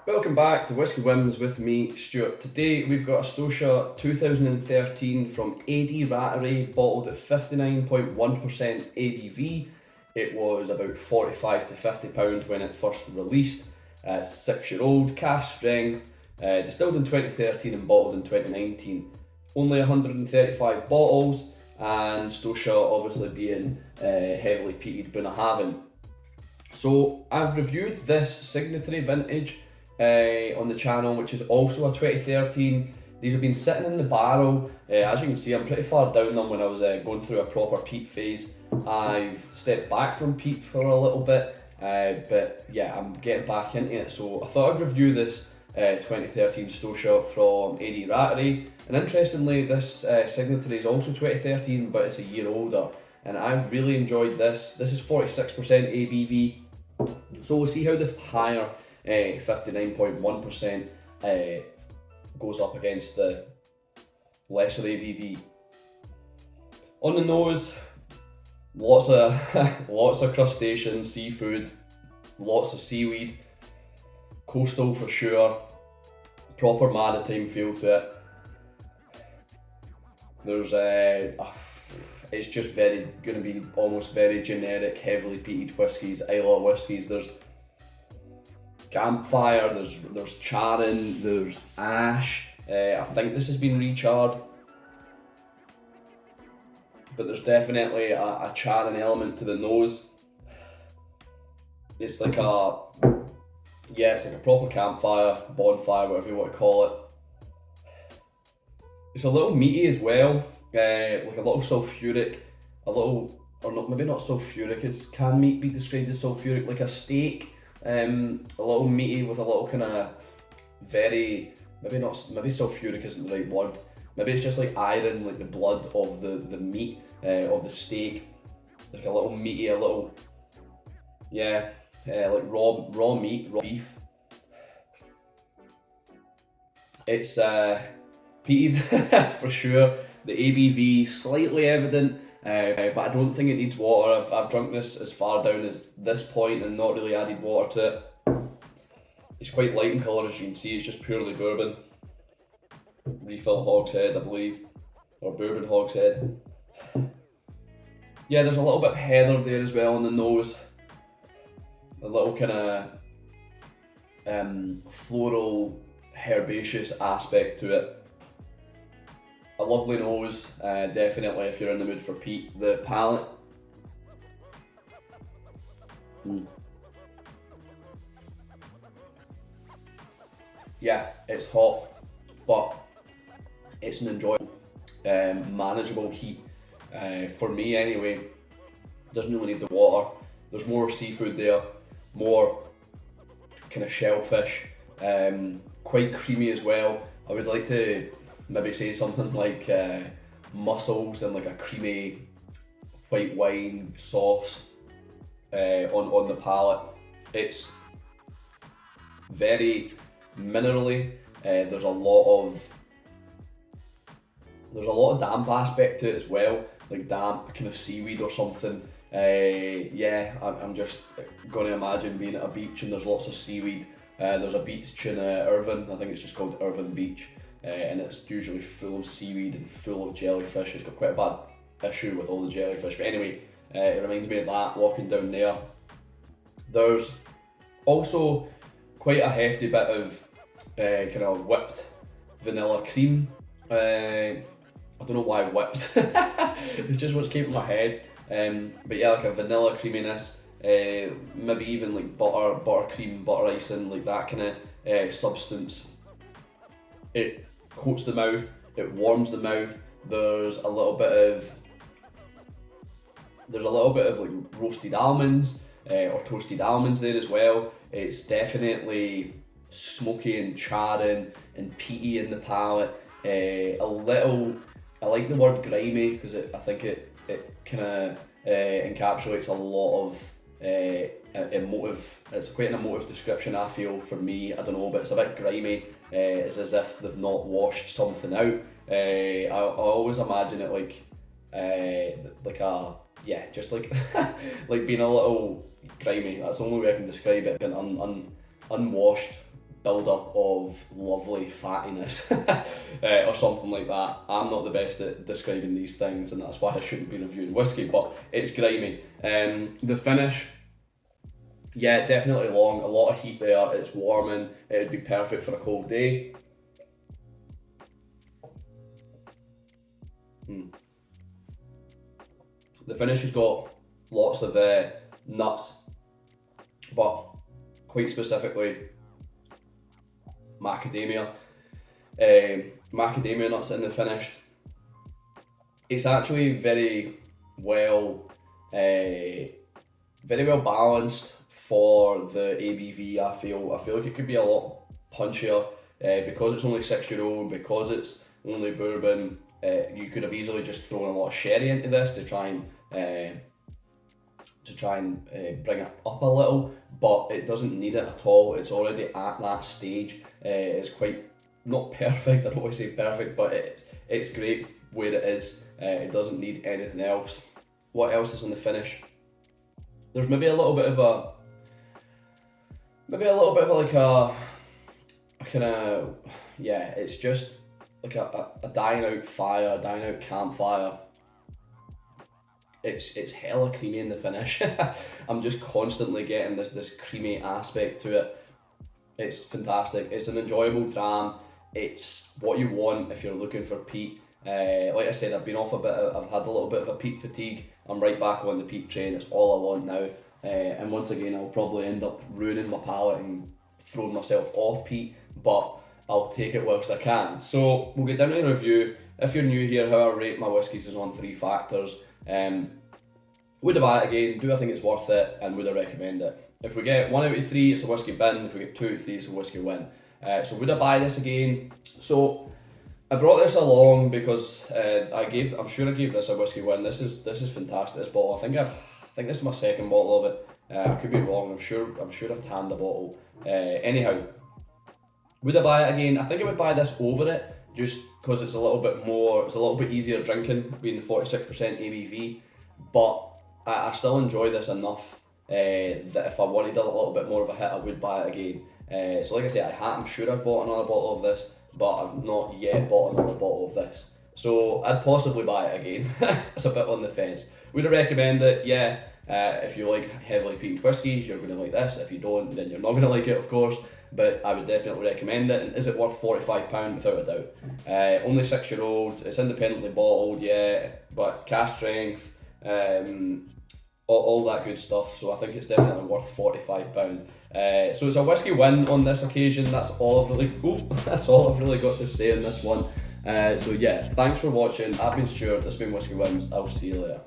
Welcome back to Whisky Whims with me, Stuart. Today we've got a Staoisha 2013 from Rattray, bottled at 59.1% ABV. It was about 45 to 50 pound when it first released. 6-year-old, cask strength, distilled in 2013 and bottled in 2019. Only 135 bottles, and Staoisha obviously being heavily peated bunnahabhain. So I've reviewed this signatory vintage on the channel, which is also a 2013. These have been sitting in the barrel. As you can see, I'm pretty far down them. When I was going through a proper peat phase, I've stepped back from peat for a little bit, but yeah, I'm getting back into it. So I thought I'd review this 2013 Staoisha from Rattray. And interestingly, this signatory is also 2013, but it's a year older, and I've really enjoyed this. This is 46% ABV, so we'll see how the higher 59.1% goes up against the lesser ABV. On the nose, lots of crustaceans, seafood, lots of seaweed, coastal for sure, proper maritime feel to it. There's it's just going to be almost very generic, heavily peated whiskies, Islay whiskies. There's campfire, there's charring, there's ash. I think this has been recharred, but there's definitely a charring element to the nose. It's like it's like a proper campfire, bonfire, whatever you want to call it. It's a little meaty as well, like a little sulphuric, maybe not sulphuric. Can meat be described as sulphuric? Like a steak. A little meaty with a little kind of maybe sulphuric isn't the right word. Maybe it's just like iron, like the blood of the meat of the steak. Like a little meaty, like raw meat, raw beef. It's peated for sure. The ABV slightly evident. But I don't think it needs water. I've drunk this as far down as this point and not really added water to it. It's quite light in colour, as you can see. It's just purely bourbon. Refill hogshead, I believe, or bourbon hogshead. Yeah, there's a little bit of heather there as well on the nose. A little kind of floral, herbaceous aspect to it. A lovely nose, definitely if you're in the mood for peat. The palate. Yeah, it's hot, but it's an enjoyable, manageable heat. For me anyway, doesn't really need the water. There's more seafood there, more kind of shellfish, quite creamy as well. I would like to maybe say something like mussels and like a creamy white wine sauce on the palate. It's very minerally. There's a lot of damp aspect to it as well, like damp kind of seaweed or something. I'm just going to imagine being at a beach and there's lots of seaweed. There's a beach in Irvine, I think it's just called Irvine Beach. And it's usually full of seaweed and full of jellyfish. It's got quite a bad issue with all the jellyfish, but anyway, it reminds me of that walking down there. There's also quite a hefty bit of kind of whipped vanilla cream. I don't know why whipped. It's just what's came to my head. But yeah, like a vanilla creaminess, maybe even like buttercream, butter icing, like that kind of substance. It coats the mouth, it warms the mouth. There's a little bit of like roasted almonds or toasted almonds there as well. It's definitely smoky and charring and peaty in the palate. I like the word grimy because I think it kind of encapsulates a lot of emotive. It's quite an emotive description, I feel, for me. I don't know, but it's a bit grimy. It's as if they've not washed something out. I always imagine it like just like like being a little grimy. That's the only way I can describe it. Being unwashed, build-up of lovely fattiness or something like that. I'm not the best at describing these things, and that's why I shouldn't be reviewing whiskey, but it's grimy. The finish, yeah, definitely long, a lot of heat there, it's warming, it would be perfect for a cold day. The finish has got lots of nuts, but quite specifically macadamia. Macadamia nuts in the finish. It's actually very well balanced for the ABV. I feel like it could be a lot punchier because it's only 6-year-old, because it's only bourbon. You could have easily just thrown a lot of sherry into this to try and bring it up a little, but it doesn't need it at all. It's already at that stage. It's quite, not perfect, I don't want to say perfect, but it's great where it is. It doesn't need anything else. What else is in the finish? There's maybe a little bit of like a kind of, yeah, it's just like a dying out fire, a dying out campfire. It's hella creamy in the finish. I'm just constantly getting this creamy aspect to it. It's fantastic. It's an enjoyable dram. It's what you want if you're looking for peat. Like I said, I've been off a bit. I've had a little bit of a peat fatigue. I'm right back on the peat train. It's all I want now. And once again, I'll probably end up ruining my palate and throwing myself off peat, but I'll take it whilst I can. So we'll get down to the review. If you're new here, how I rate my whiskies is on 3 factors. Would I buy it again? Do I think it's worth it? And would I recommend it? If we get 1 out of 3, it's a whiskey bin. If we get 2 out of 3, it's a whiskey win. So would I buy this again? So I brought this along because I'm sure I gave this a whiskey win. This is fantastic. This bottle. I think this is my second bottle of it. I could be wrong. I'm sure I've tanned the bottle. Anyhow, would I buy it again? I think I would buy this over it, just because it's a little bit easier drinking, being 46% ABV. But I still enjoy this enough that if I wanted a little bit more of a hit, I would buy it again. So like I say, I'm sure I've bought another bottle of this, but I've not yet bought another bottle of this. So I'd possibly buy it again. It's a bit on the fence. Would I recommend it? Yeah. If you like heavily peated whiskies, you're going to like this. If you don't, then you're not going to like it, of course. But I would definitely recommend it. And is it worth £45? Without a doubt. Only 6-year-old. It's independently bottled, yeah, but cask strength, all that good stuff. So I think it's definitely worth £45. So it's a whiskey win on this occasion. That's all I've really got to say on this one. So yeah, thanks for watching. I've been Stuart. This has been Whisky Whims. I'll see you later.